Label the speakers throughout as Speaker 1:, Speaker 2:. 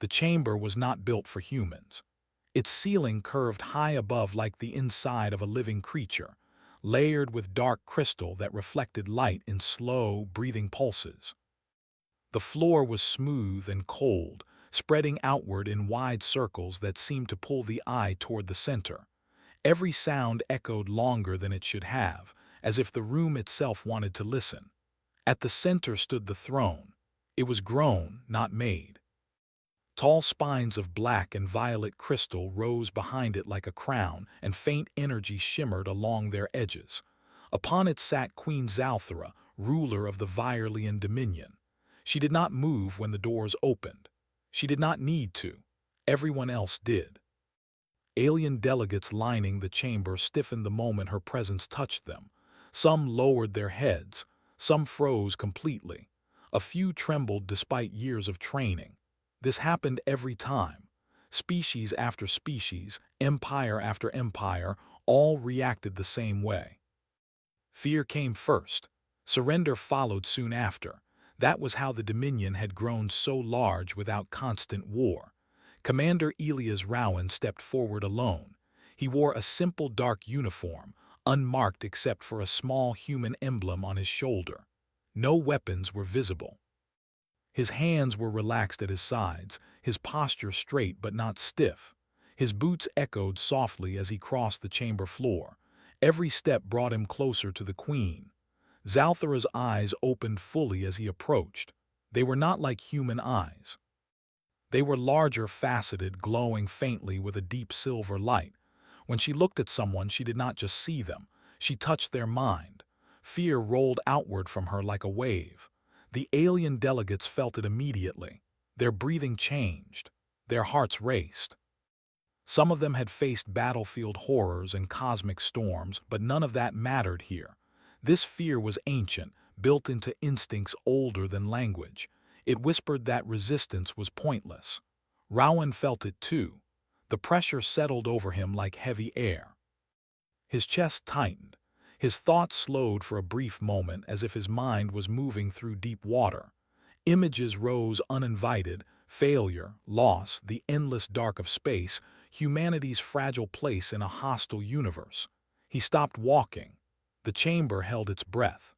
Speaker 1: The chamber was not built for humans. Its ceiling curved high above like the inside of a living creature, layered with dark crystal that reflected light in slow, breathing pulses. The floor was smooth and cold, spreading outward in wide circles that seemed to pull the eye toward the center. Every sound echoed longer than it should have, as if the room itself wanted to listen. At the center stood the throne. It was grown, not made. Tall spines of black and violet crystal rose behind it like a crown, and faint energy shimmered along their edges. Upon it sat Queen Zalthara, ruler of the Virelian dominion. She did not move when the doors opened. She did not need to. Everyone else did. Alien delegates lining the chamber stiffened the moment her presence touched them. Some lowered their heads, some froze completely. A few trembled despite years of training. This happened every time. Species after species, empire after empire, all reacted the same way. Fear came first. Surrender followed soon after. That was how the Dominion had grown so large without constant war. Commander Elias Rowan stepped forward alone. He wore a simple dark uniform, unmarked except for a small human emblem on his shoulder. No weapons were visible. His hands were relaxed at his sides, his posture straight but not stiff. His boots echoed softly as he crossed the chamber floor. Every step brought him closer to the Queen. Zalthara's eyes opened fully as he approached. They were not like human eyes. They were larger, faceted, glowing faintly with a deep silver light. When she looked at someone, she did not just see them. She touched their mind. Fear rolled outward from her like a wave. The alien delegates felt it immediately. Their breathing changed. Their hearts raced. Some of them had faced battlefield horrors and cosmic storms, but none of that mattered here. This fear was ancient, built into instincts older than language. It whispered that resistance was pointless. Rowan felt it too. The pressure settled over him like heavy air. His chest tightened. His thoughts slowed for a brief moment as if his mind was moving through deep water. Images rose uninvited: failure, loss, the endless dark of space, humanity's fragile place in a hostile universe. He stopped walking. The chamber held its breath.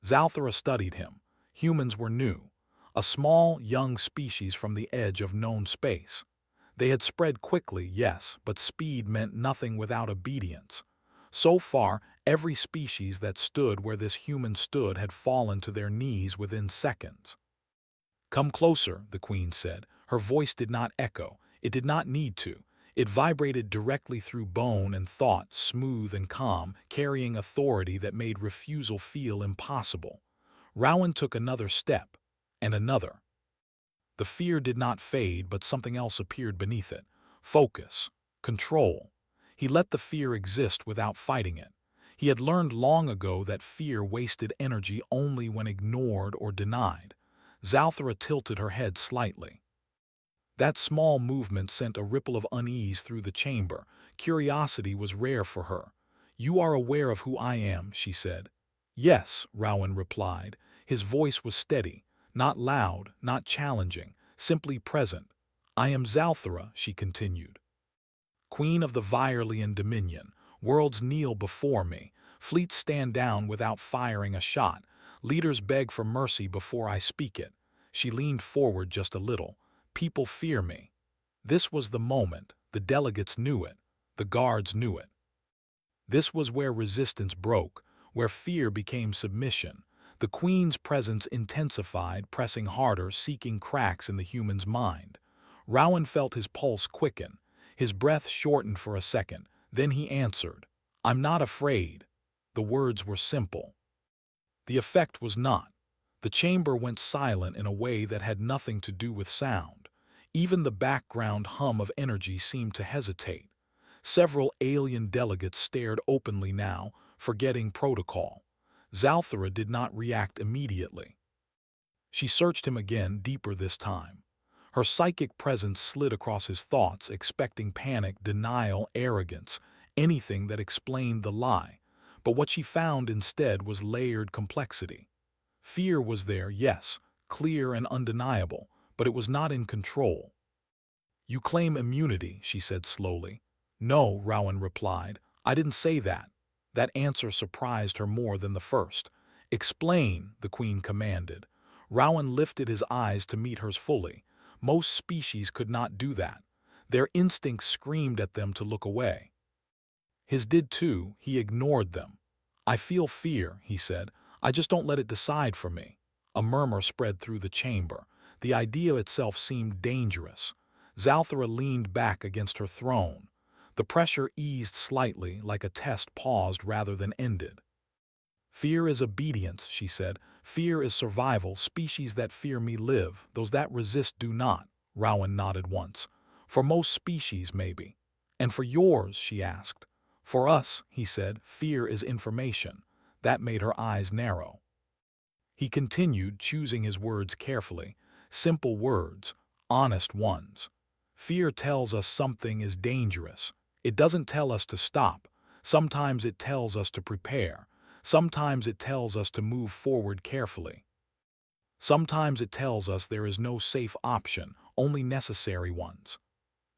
Speaker 1: Zalthara studied him. Humans were new. A small, young species from the edge of known space. They had spread quickly, yes, but speed meant nothing without obedience. So far, every species that stood where this human stood had fallen to their knees within seconds. "Come closer," the Queen said. Her voice did not echo. It did not need to. It vibrated directly through bone and thought, smooth and calm, carrying authority that made refusal feel impossible. Rowan took another step, and another. The fear did not fade, but something else appeared beneath it. Focus. Control. He let the fear exist without fighting it. He had learned long ago that fear wasted energy only when ignored or denied. Zalthara tilted her head slightly. That small movement sent a ripple of unease through the chamber. Curiosity was rare for her. "You are aware of who I am," she said. "Yes," Rowan replied. His voice was steady, not loud, not challenging, simply present. "I am Zalthara," she continued. "Queen of the Virelian Dominion. Worlds kneel before me. Fleets stand down without firing a shot. Leaders beg for mercy before I speak it." She leaned forward just a little. "People fear me." This was the moment. The delegates knew it. The guards knew it. This was where resistance broke, where fear became submission. The Queen's presence intensified, pressing harder, seeking cracks in the human's mind. Rowan felt his pulse quicken. His breath shortened for a second. Then he answered, "I'm not afraid." The words were simple. The effect was not. The chamber went silent in a way that had nothing to do with sound. Even the background hum of energy seemed to hesitate. Several alien delegates stared openly now, forgetting protocol. Zalthara did not react immediately. She searched him again, deeper this time. Her psychic presence slid across his thoughts, expecting panic, denial, arrogance, anything that explained the lie. But what she found instead was layered complexity. Fear was there, yes, clear and undeniable, but it was not in control. "You claim immunity," she said slowly. "No," Rowan replied. "I didn't say that." That answer surprised her more than the first. "Explain," the Queen commanded. Rowan lifted his eyes to meet hers fully. Most species could not do that. Their instincts screamed at them to look away. His did too. He ignored them. "I feel fear," he said. "I just don't let it decide for me." A murmur spread through the chamber. The idea itself seemed dangerous. Zalthara leaned back against her throne. The pressure eased slightly, like a test paused rather than ended. "Fear is obedience," she said. "Fear is survival. Species that fear me live. Those that resist do not." Rowan nodded once. "For most species, maybe." "And for yours?" she asked. "For us," he said, "fear is information." That made her eyes narrow. He continued, choosing his words carefully. Simple words, honest ones. "Fear tells us something is dangerous. It doesn't tell us to stop. Sometimes it tells us to prepare. Sometimes it tells us to move forward carefully. Sometimes it tells us there is no safe option, only necessary ones."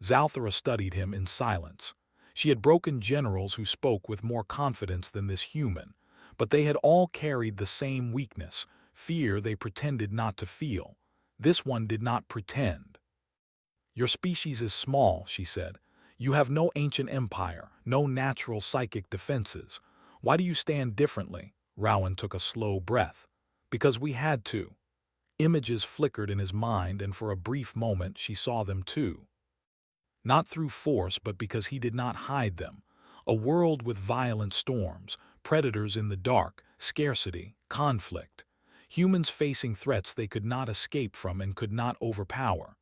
Speaker 1: Zalthara studied him in silence. She had broken generals who spoke with more confidence than this human, but they had all carried the same weakness, fear they pretended not to feel. This one did not pretend. "Your species is small," she said. "You have no ancient empire, no natural psychic defenses. Why do you stand differently?" Rowan took a slow breath. "Because we had to." Images flickered in his mind, and for a brief moment she saw them too. Not through force, but because he did not hide them. A world with violent storms, predators in the dark, scarcity, conflict. Humans facing threats they could not escape from and could not overpower.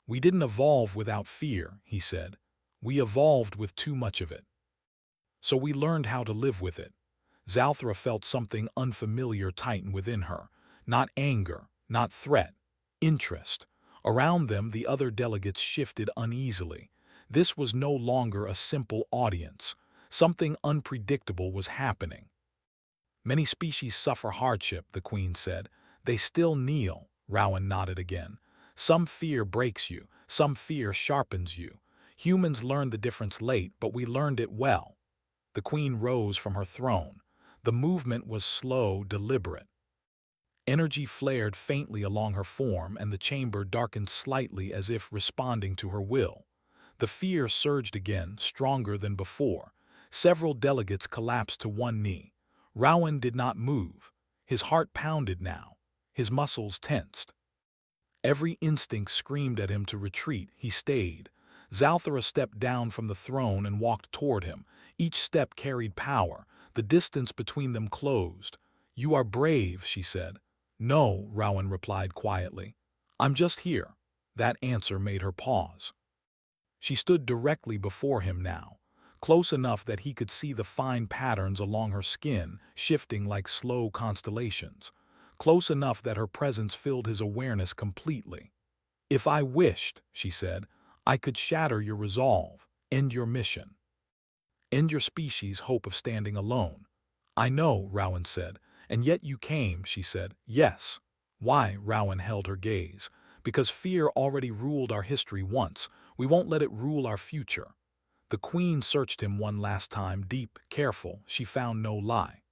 Speaker 1: "We didn't evolve without fear," he said. "We evolved with too much of it. So we learned how to live with it." Zalthara felt something unfamiliar tighten within her. Not anger, not threat, interest. Around them the other delegates shifted uneasily. This was no longer a simple audience. Something unpredictable was happening. "Many species suffer hardship," the Queen said. "They still kneel." Rowan nodded again. "Some fear breaks you, some fear sharpens you. Humans learned the difference late, but we learned it well." The Queen rose from her throne. The movement was slow, deliberate. Energy flared faintly along her form, and the chamber darkened slightly as if responding to her will. The fear surged again, stronger than before. Several delegates collapsed to one knee. Rowan did not move. His heart pounded now. His muscles tensed. Every instinct screamed at him to retreat. He stayed. Zalthara stepped down from the throne and walked toward him. Each step carried power. The distance between them closed. "You are brave," she said. "No," Rowan replied quietly. "I'm just here." That answer made her pause. She stood directly before him now, close enough that he could see the fine patterns along her skin shifting like slow constellations, close enough that her presence filled his awareness completely. "If I wished," she said, "I could shatter your resolve, end your mission, end your species' hope of standing alone." "I know," Rowan said. "And yet you came," she said. "Yes." "Why?" Rowan held her gaze. "Because fear already ruled our history once. We won't let it rule our future." The Queen searched him one last time, deep, careful. She found no lie.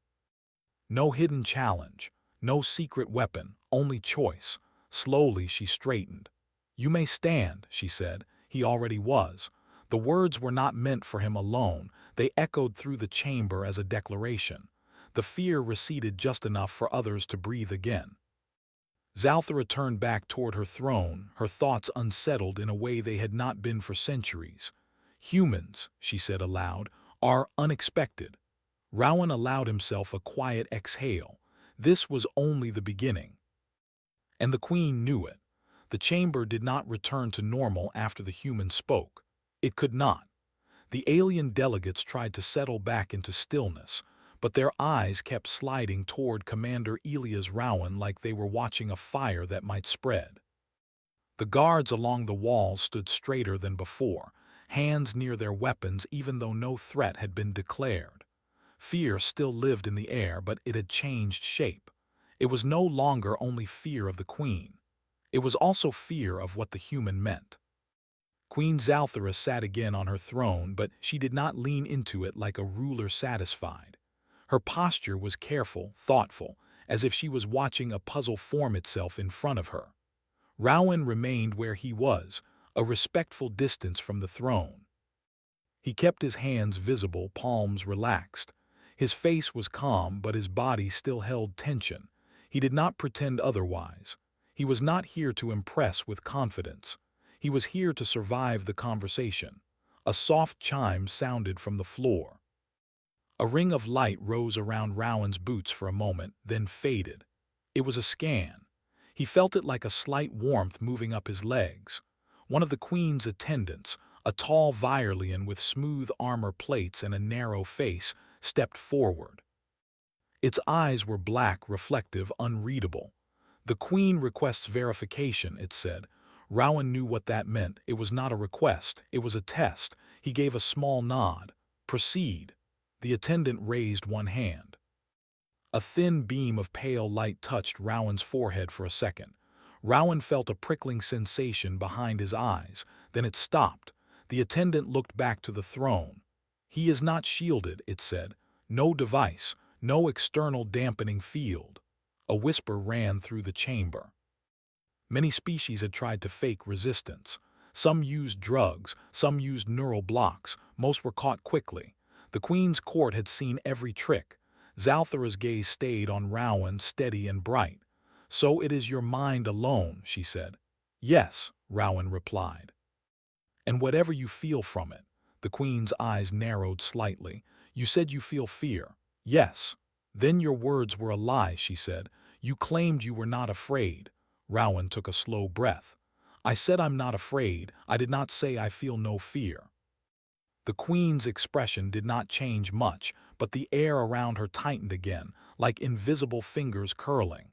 Speaker 1: No hidden challenge. No secret weapon. Only choice. Slowly she straightened. "You may stand," she said. He already was. The words were not meant for him alone. They echoed through the chamber as a declaration. The fear receded just enough for others to breathe again. Zalthara turned back toward her throne, her thoughts unsettled in a way they had not been for centuries. "Humans," she said aloud, "are unexpected." Rowan allowed himself a quiet exhale. This was only the beginning. And the Queen knew it. The chamber did not return to normal after the human spoke. It could not. The alien delegates tried to settle back into stillness, but their eyes kept sliding toward Commander Elias Rowan like they were watching a fire that might spread. The guards along the walls stood straighter than before, hands near their weapons even though no threat had been declared. Fear still lived in the air, but it had changed shape. It was no longer only fear of the Queen. It was also fear of what the human meant. Queen Zalthara sat again on her throne, but she did not lean into it like a ruler satisfied. Her posture was careful, thoughtful, as if she was watching a puzzle form itself in front of her. Rowan remained where he was, a respectful distance from the throne. He kept his hands visible, palms relaxed. His face was calm, but his body still held tension. He did not pretend otherwise. He was not here to impress with confidence. He was here to survive the conversation. A soft chime sounded from the floor. A ring of light rose around Rowan's boots for a moment, then faded. It was a scan. He felt it like a slight warmth moving up his legs. One of the Queen's attendants, a tall Virelian with smooth armor plates and a narrow face, stepped forward. Its eyes were black, reflective, unreadable. "The Queen requests verification," it said. Rowan knew what that meant. It was not a request, it was a test. He gave a small nod. "Proceed." The attendant raised one hand. A thin beam of pale light touched Rowan's forehead for a second. Rowan felt a prickling sensation behind his eyes. Then it stopped. The attendant looked back to the throne. "He is not shielded," it said. "No device, no external dampening field." A whisper ran through the chamber. Many species had tried to fake resistance. Some used drugs, some used neural blocks, most were caught quickly. The Queen's court had seen every trick. Zalthara's gaze stayed on Rowan, steady and bright. "So it is your mind alone," she said. "Yes," Rowan replied. "And whatever you feel from it." The Queen's eyes narrowed slightly. "You said you feel fear." "Yes." "Then your words were a lie," she said. "You claimed you were not afraid." Rowan took a slow breath. "I said I'm not afraid. I did not say I feel no fear." The Queen's expression did not change much, but the air around her tightened again, like invisible fingers curling.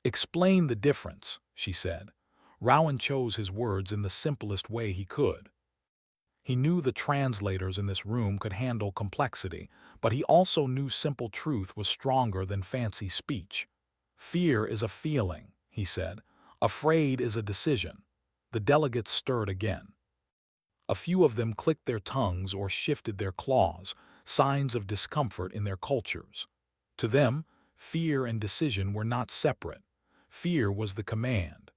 Speaker 1: "Explain the difference," she said. Rowan chose his words in the simplest way he could. He knew the translators in this room could handle complexity, but he also knew simple truth was stronger than fancy speech. "Fear is a feeling," he said. "Afraid is a decision." The delegates stirred again. A few of them clicked their tongues or shifted their claws, signs of discomfort in their cultures. To them, fear and decision were not separate. Fear was the command.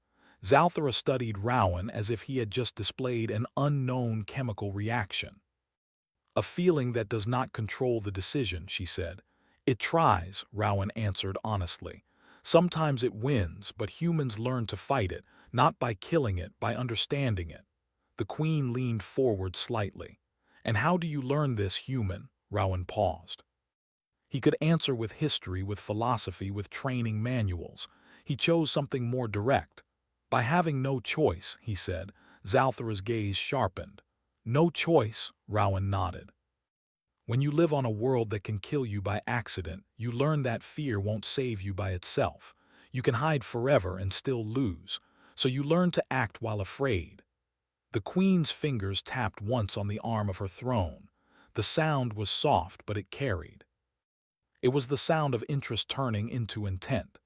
Speaker 1: Zalthara studied Rowan as if he had just displayed an unknown chemical reaction. "A feeling that does not control the decision," she said. "It tries," Rowan answered honestly. "Sometimes it wins, but humans learn to fight it, not by killing it, by understanding it." The Queen leaned forward slightly. "And how do you learn this, human?" Rowan paused. He could answer with history, with philosophy, with training manuals. He chose something more direct. "By having no choice," he said. Zalthara's gaze sharpened. "No choice," Rowan nodded. "When you live on a world that can kill you by accident, you learn that fear won't save you by itself. You can hide forever and still lose. So you learn to act while afraid." The Queen's fingers tapped once on the arm of her throne. The sound was soft, but it carried. It was the sound of interest turning into intent.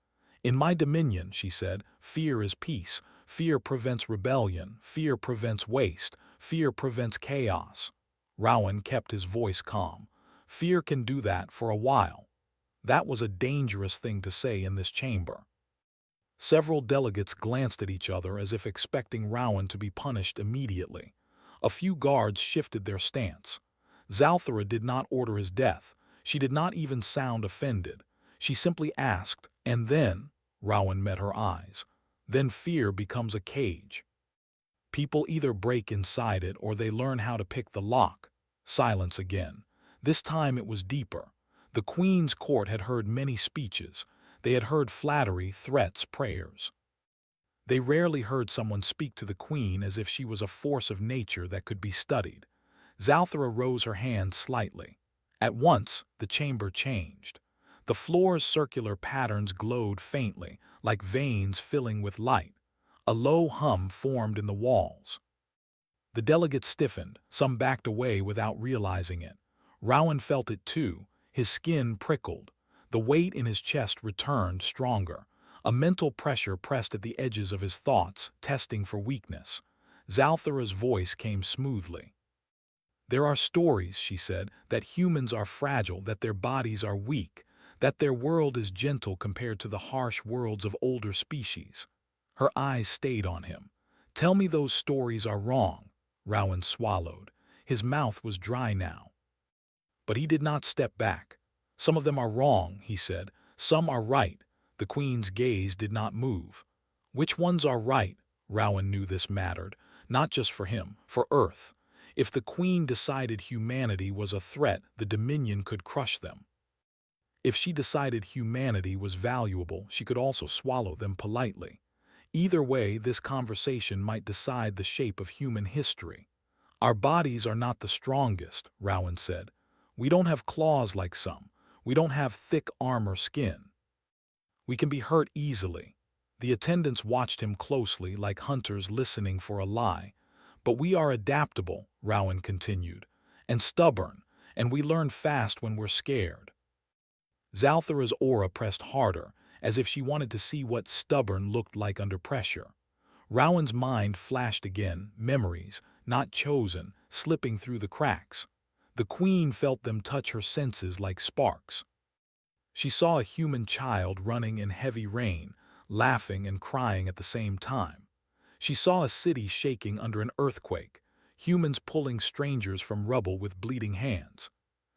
Speaker 1: "In my dominion," she said, "fear is peace. Fear prevents rebellion. Fear prevents waste. Fear prevents chaos." Rowan kept his voice calm. "Fear can do that for a while." That was a dangerous thing to say in this chamber. Several delegates glanced at each other as if expecting Rowan to be punished immediately. A few guards shifted their stance. Zalthara did not order his death. She did not even sound offended. She simply asked, "And then?" Rowan met her eyes. "Then fear becomes a cage. People either break inside it or they learn how to pick the lock." Silence again. This time it was deeper. The Queen's court had heard many speeches. They had heard flattery, threats, prayers. They rarely heard someone speak to the Queen as if she was a force of nature that could be studied. Zalthara rose her hand slightly. At once, the chamber changed. The floor's circular patterns glowed faintly, like veins filling with light. A low hum formed in the walls. The delegates stiffened, some backed away without realizing it. Rowan felt it too. His skin prickled. The weight in his chest returned stronger. A mental pressure pressed at the edges of his thoughts, testing for weakness. Zalthara's voice came smoothly. "There are stories," she said, "that humans are fragile, that their bodies are weak, that their world is gentle compared to the harsh worlds of older species." Her eyes stayed on him. "Tell me those stories are wrong." Rowan swallowed. His mouth was dry now. But he did not step back. "Some of them are wrong," he said. "Some are right." The Queen's gaze did not move. Which ones are right? Rowan knew this mattered, not just for him, for Earth. If the Queen decided humanity was a threat, the Dominion could crush them. If she decided humanity was valuable, she could also swallow them politely. Either way, this conversation might decide the shape of human history. "Our bodies are not the strongest," Rowan said. "We don't have claws like some. We don't have thick armor skin. We can be hurt easily." The attendants watched him closely, like hunters listening for a lie. "But we are adaptable," Rowan continued, "and stubborn, and we learn fast when we're scared." Zalthara's aura pressed harder, as if she wanted to see what stubborn looked like under pressure. Rowan's mind flashed again, memories, not chosen, slipping through the cracks. The Queen felt them touch her senses like sparks. She saw a human child running in heavy rain, laughing and crying at the same time. She saw a city shaking under an earthquake, humans pulling strangers from rubble with bleeding hands.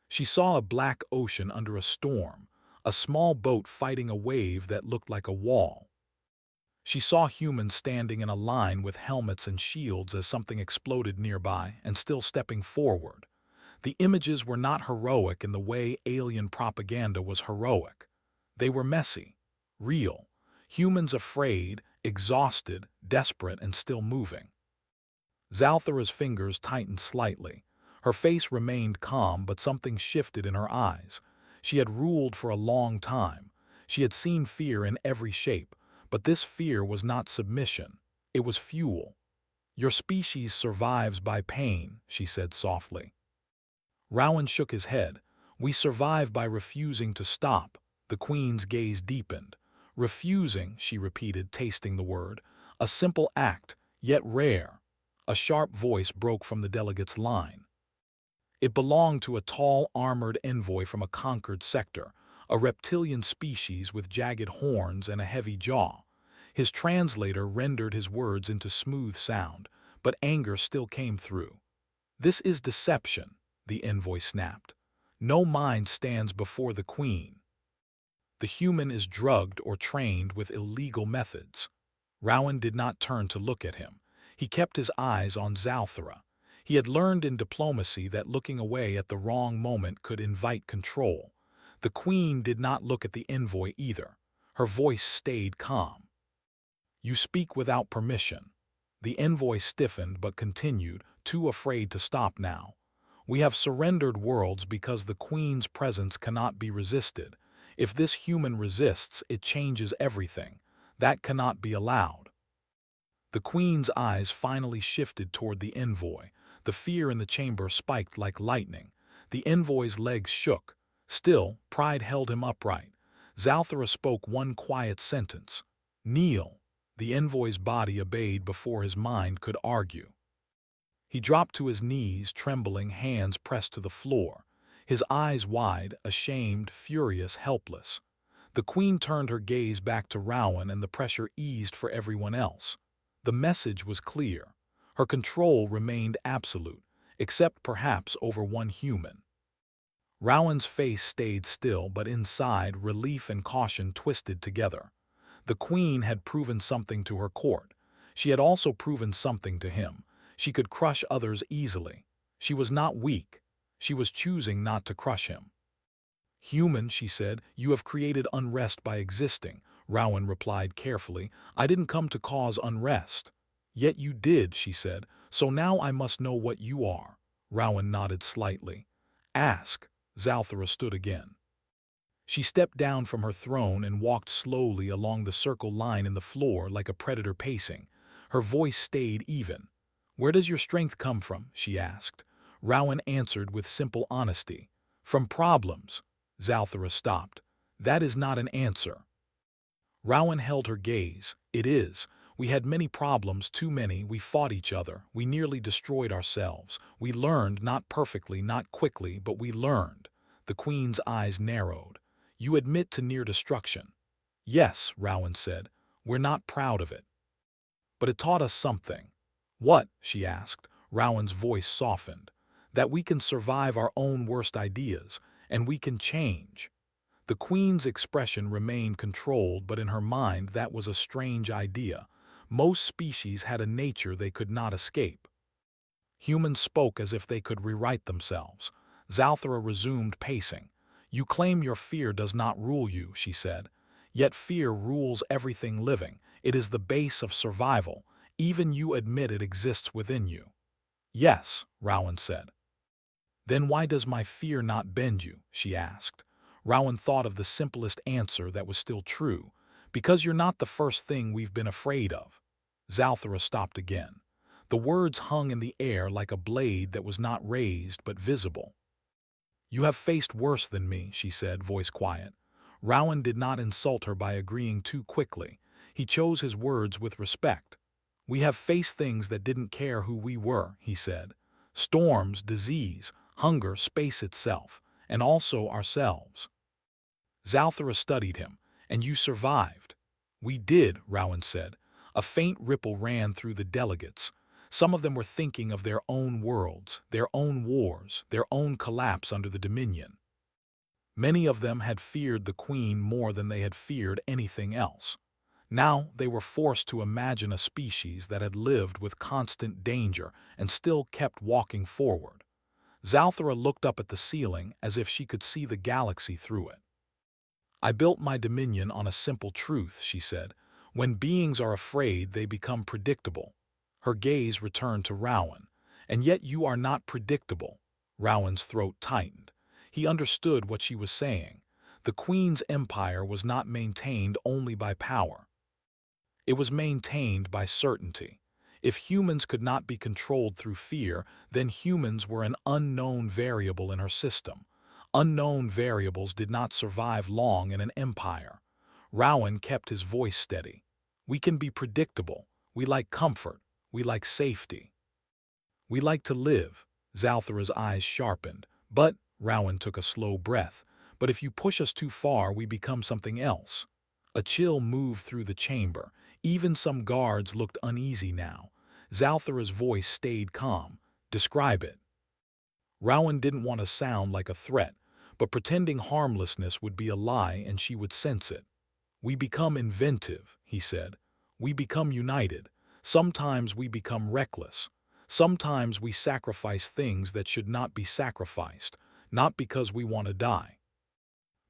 Speaker 1: She saw a black ocean under a storm, a small boat fighting a wave that looked like a wall. She saw humans standing in a line with helmets and shields as something exploded nearby and still stepping forward. The images were not heroic in the way alien propaganda was heroic. They were messy, real, humans afraid, exhausted, desperate, and still moving. Zalthara's fingers tightened slightly. Her face remained calm, but something shifted in her eyes. She had ruled for a long time. She had seen fear in every shape, but this fear was not submission. It was fuel. "Your species survives by pain," she said softly. Rowan shook his head. "We survive by refusing to stop." The Queen's gaze deepened. "Refusing," she repeated, tasting the word. "A simple act, yet rare." A sharp voice broke from the delegate's line. It belonged to a tall, armored envoy from a conquered sector, a reptilian species with jagged horns and a heavy jaw. His translator rendered his words into smooth sound, but anger still came through. "This is deception," the envoy snapped. "No mind stands before the Queen. The human is drugged or trained with illegal methods." Rowan did not turn to look at him. He kept his eyes on Zalthara. He had learned in diplomacy that looking away at the wrong moment could invite control. The Queen did not look at the envoy either. Her voice stayed calm. "You speak without permission." The envoy stiffened but continued, too afraid to stop now. "We have surrendered worlds because the Queen's presence cannot be resisted. If this human resists, it changes everything. That cannot be allowed." The Queen's eyes finally shifted toward the envoy. The fear in the chamber spiked like lightning. The envoy's legs shook. Still, pride held him upright. Zalthara spoke one quiet sentence. "Kneel." The envoy's body obeyed before his mind could argue. He dropped to his knees, trembling, hands pressed to the floor. His eyes wide, ashamed, furious, helpless. The Queen turned her gaze back to Rowan, and the pressure eased for everyone else. The message was clear. Her control remained absolute, except perhaps over one human. Rowan's face stayed still, but inside, relief and caution twisted together. The Queen had proven something to her court. She had also proven something to him. She could crush others easily. She was not weak. She was choosing not to crush him. "Human," she said, "you have created unrest by existing." Rowan replied carefully, "I didn't come to cause unrest." "Yet you did," she said, "so now I must know what you are." Rowan nodded slightly. "Ask." Zalthara stood again. She stepped down from her throne and walked slowly along the circle line in the floor like a predator pacing. Her voice stayed even. "Where does your strength come from?" she asked. Rowan answered with simple honesty. "From problems." Zalthara stopped. "That is not an answer." Rowan held her gaze. It is. We had many problems, too many. We fought each other. We nearly destroyed ourselves. We learned, not perfectly, not quickly, but we learned. The Queen's eyes narrowed. You admit to near destruction. Yes, Rowan said. We're not proud of it. But it taught us something. What? She asked. Rowan's voice softened. That we can survive our own worst ideas, and we can change. The Queen's expression remained controlled, but in her mind that was a strange idea. Most species had a nature they could not escape. Humans spoke as if they could rewrite themselves. Zalthara resumed pacing. You claim your fear does not rule you, she said. Yet fear rules everything living. It is the base of survival. Even you admit it exists within you. Yes, Rowan said. Then why does my fear not bend you? She asked. Rowan thought of the simplest answer that was still true. Because you're not the first thing we've been afraid of. Zalthara stopped again. The words hung in the air like a blade that was not raised but visible. You have faced worse than me, she said, voice quiet. Rowan did not insult her by agreeing too quickly. He chose his words with respect. We have faced things that didn't care who we were, he said. Storms, disease, hunger, space itself, and also ourselves. Zalthara studied him. And you survived. We did, Rowan said. A faint ripple ran through the delegates. Some of them were thinking of their own worlds, their own wars, their own collapse under the Dominion. Many of them had feared the Queen more than they had feared anything else. Now they were forced to imagine a species that had lived with constant danger and still kept walking forward. Zalthara looked up at the ceiling as if she could see the galaxy through it. I built my dominion on a simple truth, she said. When beings are afraid, they become predictable. Her gaze returned to Rowan. And yet you are not predictable. Rowan's throat tightened. He understood what she was saying. The Queen's empire was not maintained only by power. It was maintained by certainty. If humans could not be controlled through fear, then humans were an unknown variable in her system. Unknown variables did not survive long in an empire. Rowan kept his voice steady. We can be predictable. We like comfort. We like safety. We like to live. Zalthara's eyes sharpened. But, Rowan took a slow breath, but if you push us too far, we become something else. A chill moved through the chamber. Even some guards looked uneasy now. Zalthara's voice stayed calm. Describe it. Rowan didn't want to sound like a threat, but pretending harmlessness would be a lie and she would sense it. We become inventive, he said. We become united. Sometimes we become reckless. Sometimes we sacrifice things that should not be sacrificed, not because we want to die.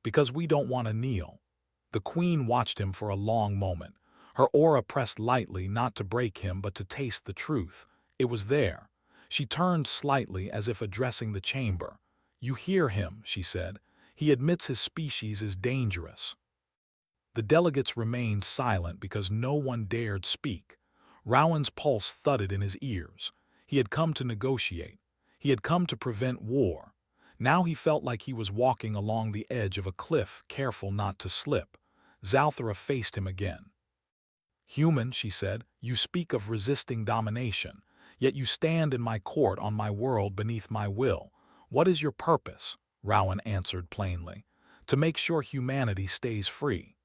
Speaker 1: Because we don't want to kneel. The Queen watched him for a long moment. Her aura pressed lightly, not to break him, but to taste the truth. It was there. She turned slightly as if addressing the chamber. You hear him, she said. He admits his species is dangerous. The delegates remained silent because no one dared speak. Rowan's pulse thudded in his ears. He had come to negotiate. He had come to prevent war. Now he felt like he was walking along the edge of a cliff, careful not to slip. Zalthara faced him again. Human, she said, you speak of resisting domination, yet you stand in my court on my world beneath my will. What is your purpose? Rowan answered plainly. To make sure humanity stays free.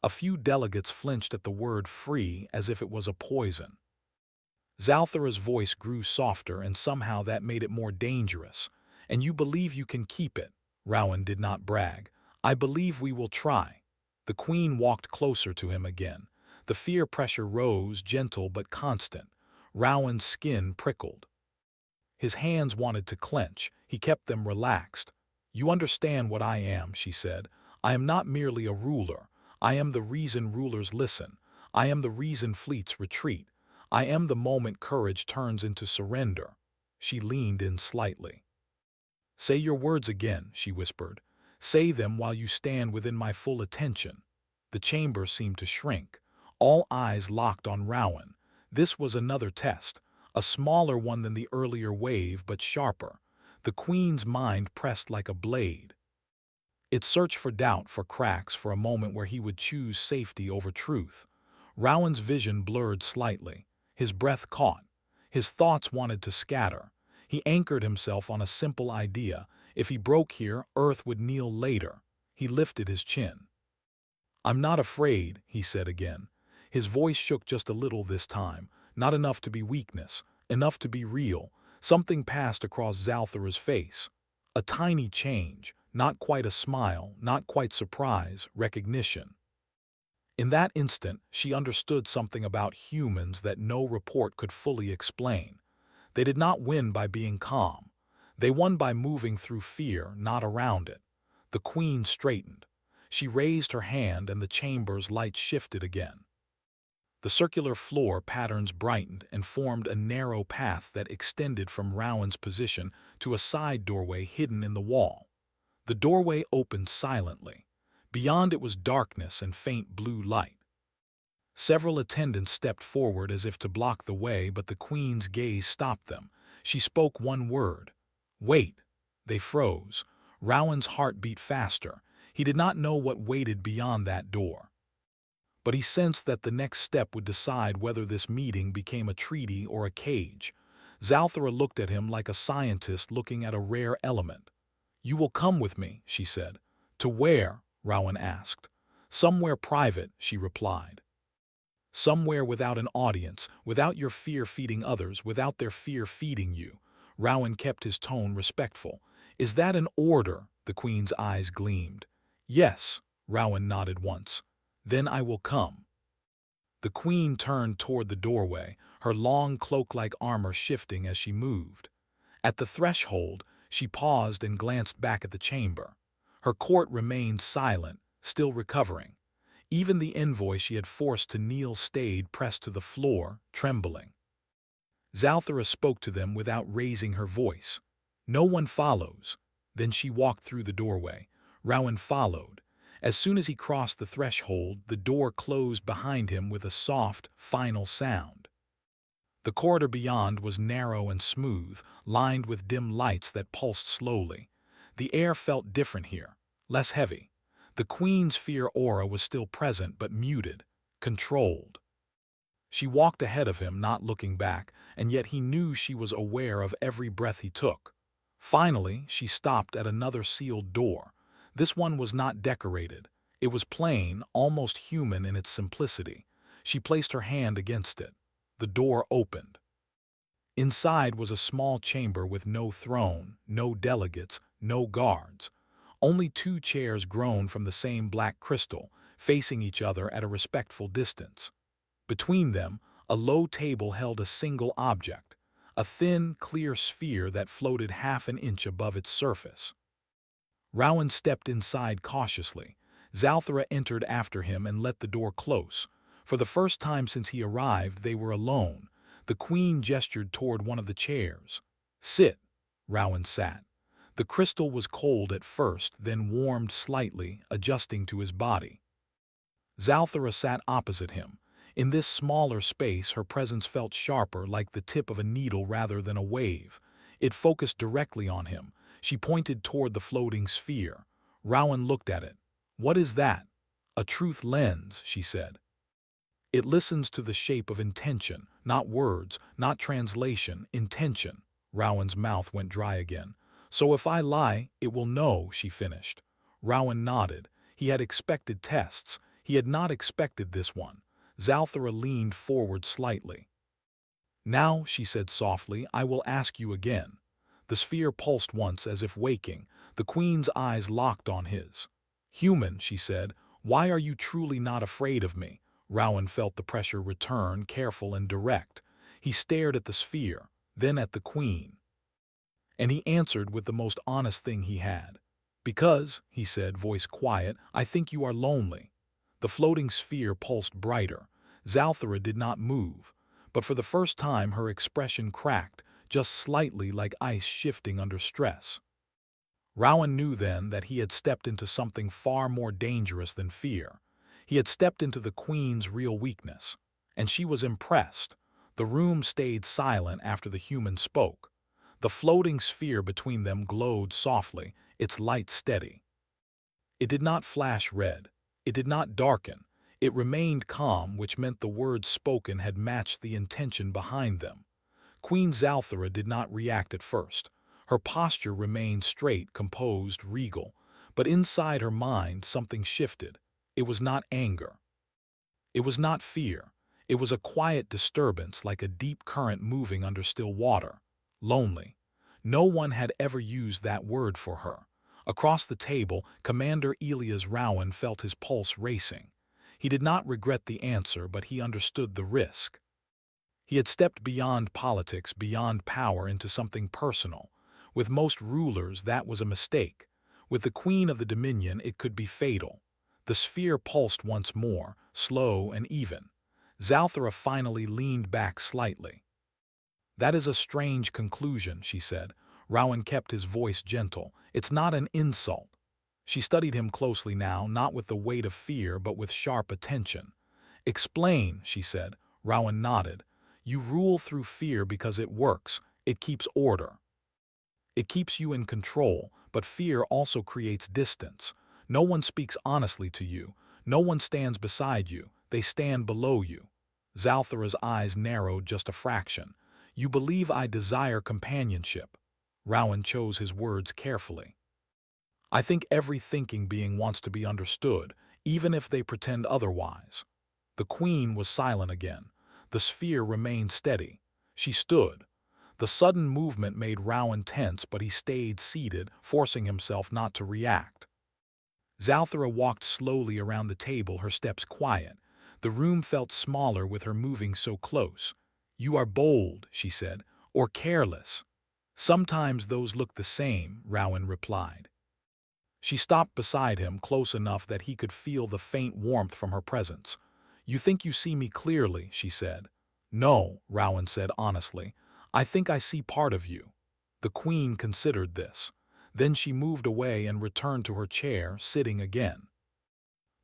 Speaker 1: A few delegates flinched at the word free as if it was a poison. Zalthara's voice grew softer and somehow that made it more dangerous. And you believe you can keep it. Rowan did not brag. I believe we will try. The Queen walked closer to him again. The fear pressure rose, gentle but constant. Rowan's skin prickled. His hands wanted to clench. He kept them relaxed. You understand what I am, she said. I am not merely a ruler. I am the reason rulers listen. I am the reason fleets retreat. I am the moment courage turns into surrender. She leaned in slightly. Say your words again, she whispered. Say them while you stand within my full attention. The chamber seemed to shrink. All eyes locked on Rowan. This was another test, a smaller one than the earlier wave, but sharper. The Queen's mind pressed like a blade. It searched for doubt, for cracks, for a moment where he would choose safety over truth. Rowan's vision blurred slightly. His breath caught. His thoughts wanted to scatter. He anchored himself on a simple idea. If he broke here, Earth would kneel later. He lifted his chin. "I'm not afraid," he said again. His voice shook just a little this time, not enough to be weakness, enough to be real. Something passed across Zalthara's face. A tiny change, not quite a smile, not quite surprise, recognition. In that instant, she understood something about humans that no report could fully explain. They did not win by being calm. They won by moving through fear, not around it. The queen straightened. She raised her hand and the chamber's light shifted again. The circular floor patterns brightened and formed a narrow path that extended from Rowan's position to a side doorway hidden in the wall. The doorway opened silently. Beyond it was darkness and faint blue light. Several attendants stepped forward as if to block the way, but the queen's gaze stopped them. She spoke one word. "Wait." They froze. Rowan's heart beat faster. He did not know what waited beyond that door. But he sensed that the next step would decide whether this meeting became a treaty or a cage. Zalthara looked at him like a scientist looking at a rare element. "You will come with me," she said. "To where?" Rowan asked. "Somewhere private," she replied. "Somewhere without an audience, without your fear feeding others, without their fear feeding you." Rowan kept his tone respectful. "Is that an order?" The queen's eyes gleamed. "Yes," Rowan nodded once. "Then I will come." The queen turned toward the doorway, her long cloak-like armor shifting as she moved. At the threshold, she paused and glanced back at the chamber. Her court remained silent, still recovering. Even the envoy she had forced to kneel stayed pressed to the floor, trembling. Zalthara spoke to them without raising her voice. "No one follows." Then she walked through the doorway. Rowan followed. As soon as he crossed the threshold, the door closed behind him with a soft, final sound. The corridor beyond was narrow and smooth, lined with dim lights that pulsed slowly. The air felt different here, less heavy. The queen's fear aura was still present but muted, controlled. She walked ahead of him, not looking back, and yet he knew she was aware of every breath he took. Finally, she stopped at another sealed door. This one was not decorated. It was plain, almost human in its simplicity. She placed her hand against it. The door opened. Inside was a small chamber with no throne, no delegates, no guards. Only two chairs grown from the same black crystal, facing each other at a respectful distance. Between them, a low table held a single object, a thin, clear sphere that floated half an inch above its surface. Rowan stepped inside cautiously. Zalthara entered after him and let the door close. For the first time since he arrived, they were alone. The queen gestured toward one of the chairs. "Sit." Rowan sat. The crystal was cold at first, then warmed slightly, adjusting to his body. Zalthara sat opposite him. In this smaller space, her presence felt sharper, like the tip of a needle rather than a wave. It focused directly on him. She pointed toward the floating sphere. Rowan looked at it. "What is that?" "A truth lens," she said. "It listens to the shape of intention, not words, not translation, intention." Rowan's mouth went dry again. "So if I lie, it will know," she finished. Rowan nodded. He had expected tests. He had not expected this one. Zalthara leaned forward slightly. "Now," she said softly, "I will ask you again." The sphere pulsed once as if waking. The queen's eyes locked on his. "Human," she said, "why are you truly not afraid of me?" Rowan felt the pressure return, careful and direct. He stared at the sphere, then at the queen. And he answered with the most honest thing he had. "Because," he said, voice quiet, "I think you are lonely." The floating sphere pulsed brighter. Zalthara did not move, but for the first time her expression cracked, just slightly, like ice shifting under stress. Rowan knew then that he had stepped into something far more dangerous than fear. He had stepped into the queen's real weakness. And she was impressed. The room stayed silent after the human spoke. The floating sphere between them glowed softly, its light steady. It did not flash red. It did not darken. It remained calm, which meant the words spoken had matched the intention behind them. Queen Zalthara did not react at first. Her posture remained straight, composed, regal. But inside her mind, something shifted. It was not anger. It was not fear. It was a quiet disturbance, like a deep current moving under still water. Lonely. No one had ever used that word for her. Across the table, Commander Elias Rowan felt his pulse racing. He did not regret the answer, but he understood the risk. He had stepped beyond politics, beyond power, into something personal. With most rulers, that was a mistake. With the Queen of the Dominion, it could be fatal. The sphere pulsed once more, slow and even. Zalthara finally leaned back slightly. "That is a strange conclusion," she said. Rowan kept his voice gentle. "It's not an insult." She studied him closely now, not with the weight of fear, but with sharp attention. "Explain," she said. Rowan nodded. "You rule through fear because it works. It keeps order. It keeps you in control, but fear also creates distance. No one speaks honestly to you. No one stands beside you. They stand below you." Zalthara's eyes narrowed just a fraction. "You believe I desire companionship." Rowan chose his words carefully. "I think every thinking being wants to be understood, even if they pretend otherwise." The Queen was silent again. The sphere remained steady. She stood. The sudden movement made Rowan tense, but he stayed seated, forcing himself not to react. Zalthara walked slowly around the table, her steps quiet. The room felt smaller with her moving so close. "You are bold," she said, "or careless." "Sometimes those look the same," Rowan replied. She stopped beside him, close enough that he could feel the faint warmth from her presence. "You think you see me clearly," she said. "No," Rowan said honestly. "I think I see part of you." The Queen considered this. Then she moved away and returned to her chair, sitting again.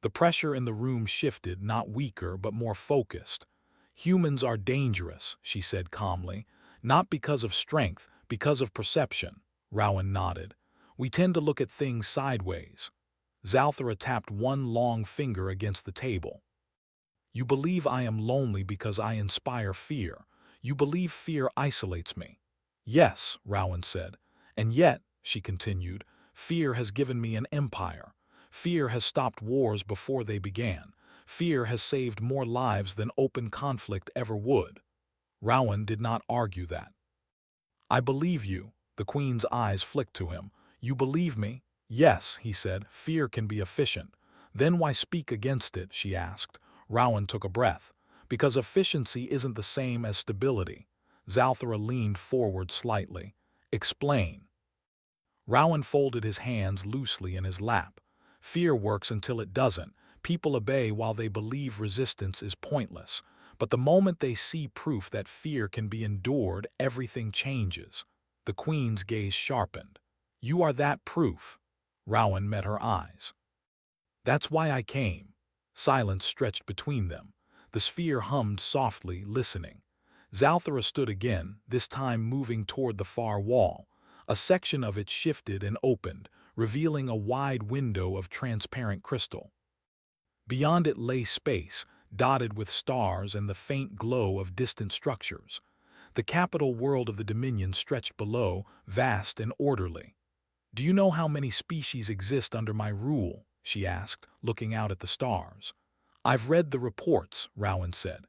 Speaker 1: The pressure in the room shifted, not weaker but more focused. "Humans are dangerous," she said calmly. "Not because of strength, because of perception." Rowan nodded. "We tend to look at things sideways." Zalthara tapped one long finger against the table. "You believe I am lonely because I inspire fear. You believe fear isolates me." "Yes," Rowan said. "And yet," she continued, "fear has given me an empire. Fear has stopped wars before they began. Fear has saved more lives than open conflict ever would." Rowan did not argue that. "I believe you." The Queen's eyes flicked to him. "You believe me?" "Yes," he said. "Fear can be efficient." "Then why speak against it?" she asked. Rowan took a breath. "Because efficiency isn't the same as stability." Zalthara leaned forward slightly. "Explain." Rowan folded his hands loosely in his lap. "Fear works until it doesn't. People obey while they believe resistance is pointless. But the moment they see proof that fear can be endured, everything changes." The Queen's gaze sharpened. "You are that proof." Rowan met her eyes. "That's why I came." Silence stretched between them. The sphere hummed softly, listening. Zalthara stood again, this time moving toward the far wall. A section of it shifted and opened, revealing a wide window of transparent crystal. Beyond it lay space, dotted with stars and the faint glow of distant structures. The capital world of the Dominion stretched below, vast and orderly. "Do you know how many species exist under my rule?" she asked, looking out at the stars. "I've read the reports," Rowan said.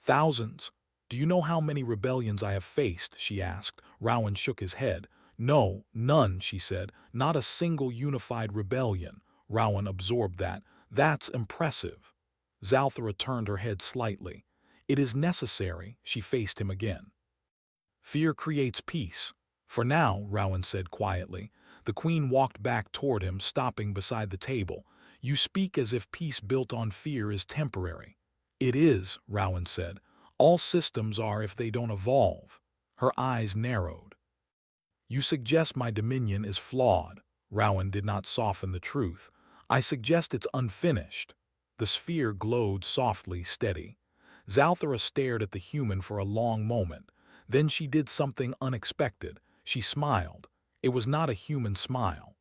Speaker 1: "Thousands." "Do you know how many rebellions I have faced?" she asked. Rowan shook his head. "No, none," she said. "Not a single unified rebellion." Rowan absorbed that. "That's impressive." Zalthara turned her head slightly. "It is necessary." She faced him again. "Fear creates peace." "For now," Rowan said quietly. The Queen walked back toward him, stopping beside the table. "You speak as if peace built on fear is temporary." "It is," Rowan said. "All systems are if they don't evolve." Her eyes narrowed. "You suggest my dominion is flawed." Rowan did not soften the truth. "I suggest it's unfinished." The sphere glowed softly, steady. Zalthara stared at the human for a long moment. Then she did something unexpected. She smiled. It was not a human smile.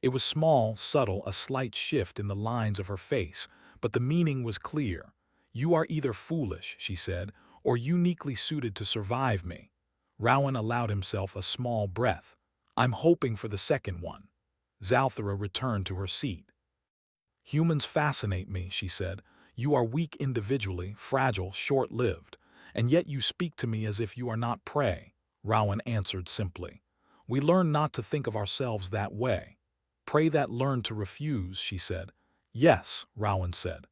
Speaker 1: It was small, subtle, a slight shift in the lines of her face, but the meaning was clear. "You are either foolish," she said, "or uniquely suited to survive me." Rowan allowed himself a small breath. "I'm hoping for the second one." Zalthara returned to her seat. "Humans fascinate me," she said. "You are weak individually, fragile, short-lived, and yet you speak to me as if you are not prey." Rowan answered simply. "We learn not to think of ourselves that way." "Prey that learn to refuse," she said. "Yes," Rowan said.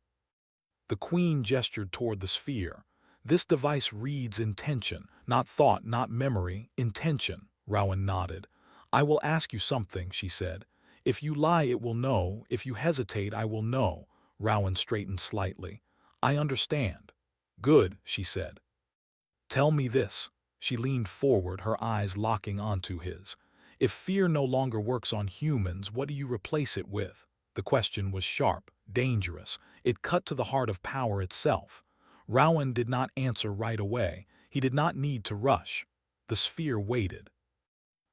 Speaker 1: The Queen gestured toward the sphere. "This device reads intention, not thought, not memory, intention." Rowan nodded. "I will ask you something," she said. "If you lie, it will know. If you hesitate, I will know." Rowan straightened slightly. "I understand." "Good," she said. "Tell me this." She leaned forward, her eyes locking onto his. "If fear no longer works on humans, what do you replace it with?" The question was sharp, dangerous. It cut to the heart of power itself. Rowan did not answer right away. He did not need to rush. The sphere waited.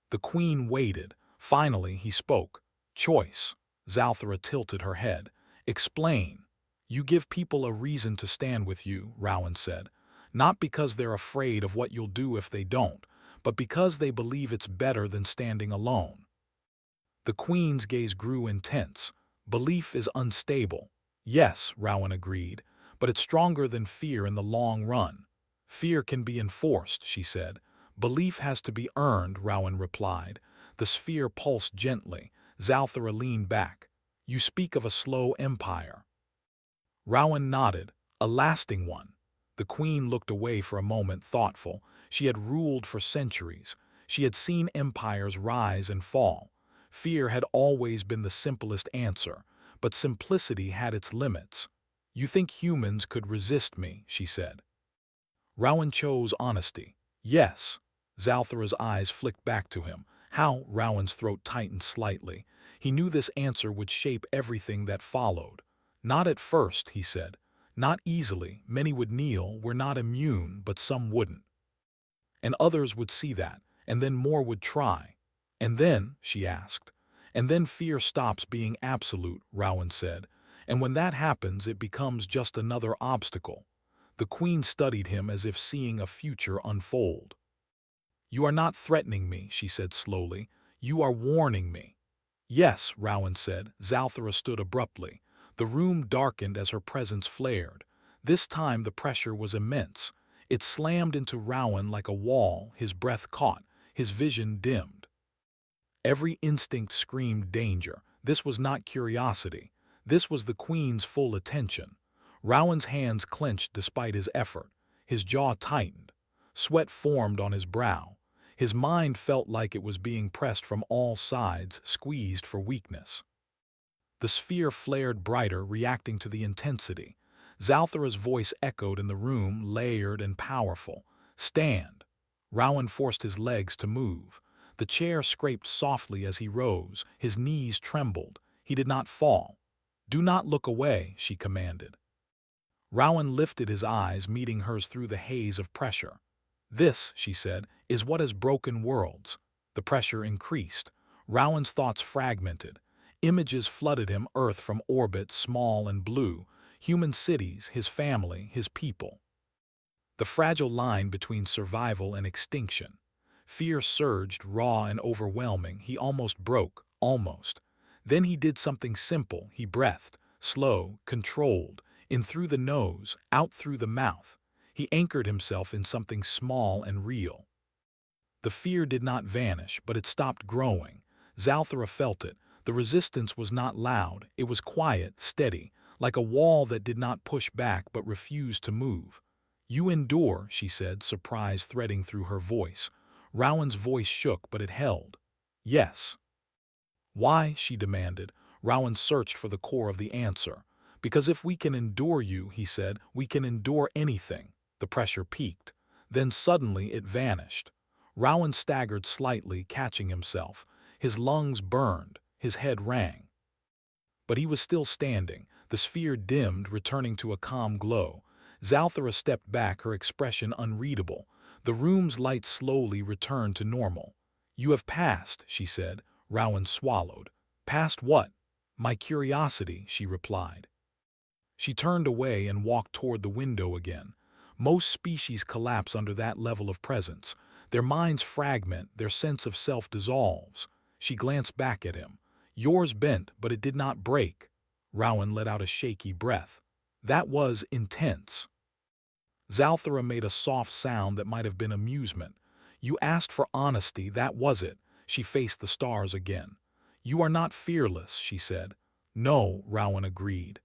Speaker 1: The Queen waited. Finally, he spoke. "Choice." Zalthara tilted her head. "Explain." "You give people a reason to stand with you," Rowan said. "Not because they're afraid of what you'll do if they don't, but because they believe it's better than standing alone." The Queen's gaze grew intense. "Belief is unstable." "Yes," Rowan agreed, "but it's stronger than fear in the long run." "Fear can be enforced," she said. "Belief has to be earned," Rowan replied. The sphere pulsed gently. Zalthara leaned back. "You speak of a slow empire." Rowan nodded. "A lasting one." The Queen looked away for a moment, thoughtful. She had ruled for centuries. She had seen empires rise and fall. Fear had always been the simplest answer, but simplicity had its limits. "You think humans could resist me," she said. Rowan chose honesty. "Yes." Zalthara's eyes flicked back to him. "How?" Rowan's throat tightened slightly. He knew this answer would shape everything that followed. "Not at first," he said. "Not easily. Many would kneel. We're not immune, but some wouldn't. And others would see that, and then more would try." "And then?" she asked. "And then fear stops being absolute," Rowan said. "And when that happens, it becomes just another obstacle." The Queen studied him as if seeing a future unfold. "You are not threatening me," she said slowly. "You are warning me." "Yes," Rowan said. Zalthara stood abruptly. The room darkened as her presence flared. This time the pressure was immense. It slammed into Rowan like a wall, his breath caught, his vision dimmed. Every instinct screamed danger. This was not curiosity. This was the Queen's full attention. Rowan's hands clenched despite his effort. His jaw tightened. Sweat formed on his brow. His mind felt like it was being pressed from all sides, squeezed for weakness. The sphere flared brighter, reacting to the intensity. Zalthara's voice echoed in the room, layered and powerful. "Stand." Rowan forced his legs to move. The chair scraped softly as he rose. His knees trembled. He did not fall. "Do not look away," she commanded. Rowan lifted his eyes, meeting hers through the haze of pressure. "This," she said, "is what has broken worlds." The pressure increased. Rowan's thoughts fragmented. Images flooded him, Earth from orbit, small and blue, human cities, his family, his people. The fragile line between survival and extinction. Fear surged, raw and overwhelming. He almost broke, almost. Then he did something simple. He breathed, slow, controlled, in through the nose, out through the mouth. He anchored himself in something small and real. The fear did not vanish, but it stopped growing. Zalthara felt it. The resistance was not loud. It was quiet, steady, like a wall that did not push back but refused to move. "You endure," she said, surprise threading through her voice. Rowan's voice shook, but it held. "Yes." "Why?" she demanded. Rowan searched for the core of the answer. "Because if we can endure you," he said, "we can endure anything." The pressure peaked. Then suddenly it vanished. Rowan staggered slightly, catching himself. His lungs burned. His head rang. But he was still standing. The sphere dimmed, returning to a calm glow. Zalthara stepped back, her expression unreadable. The room's light slowly returned to normal. "You have passed," she said. Rowan swallowed. Past what? My curiosity, she replied. She turned away and walked toward the window again. Most species collapse under that level of presence. Their minds fragment, their sense of self dissolves. She glanced back at him. Yours bent, but it did not break. Rowan let out a shaky breath. That was intense. Zalthara made a soft sound that might have been amusement. You asked for honesty, that was it. She faced the stars again. You are not fearless, she said. No, Rowan agreed.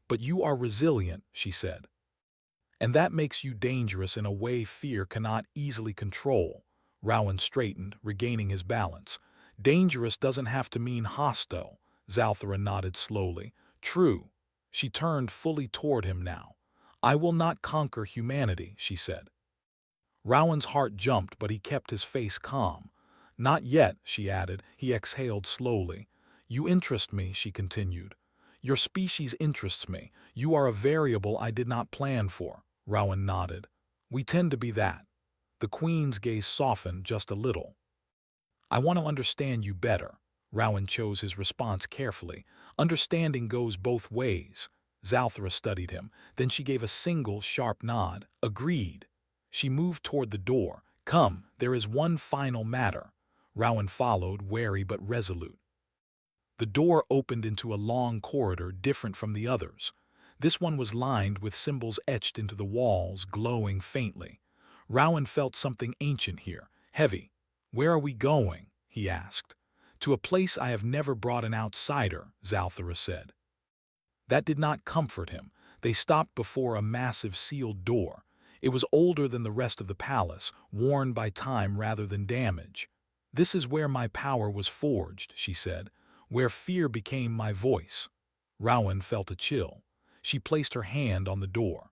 Speaker 1: But you are resilient, she said. And that makes you dangerous in a way fear cannot easily control. Rowan straightened, regaining his balance. Dangerous doesn't have to mean hostile. Zalthara nodded slowly. True. She turned fully toward him now. I will not conquer humanity, she said. Rowan's heart jumped, but he kept his face calm. Not yet, she added. He exhaled slowly. You interest me, she continued. Your species interests me. You are a variable I did not plan for. Rowan nodded. We tend to be that. The Queen's gaze softened just a little. I want to understand you better. Rowan chose his response carefully. Understanding goes both ways. Zalthara studied him. Then she gave a single, sharp nod. Agreed. She moved toward the door. Come, there is one final matter. Rowan followed, wary but resolute. The door opened into a long corridor different from the others. This one was lined with symbols etched into the walls, glowing faintly. Rowan felt something ancient here, heavy. Where are we going? He asked. To a place I have never brought an outsider, Zalthara said. That did not comfort him. They stopped before a massive sealed door. It was older than the rest of the palace, worn by time rather than damage. This is where my power was forged, she said, where fear became my voice. Rowan felt a chill. She placed her hand on the door.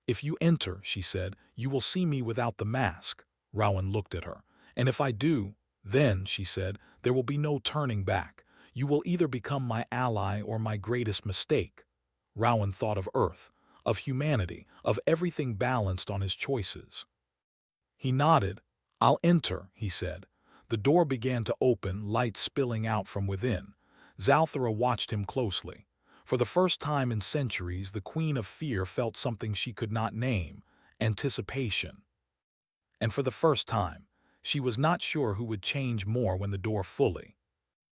Speaker 1: If you enter, she said, you will see me without the mask. Rowan looked at her. And if I do, then, she said, there will be no turning back. You will either become my ally or my greatest mistake. Rowan thought of Earth, of humanity, of everything balanced on his choices. He nodded. I'll enter, he said. The door began to open, light spilling out from within. Zalthara watched him closely. For the first time in centuries, the Queen of Fear felt something she could not name, anticipation. And for the first time, she was not sure who would change more when the door fully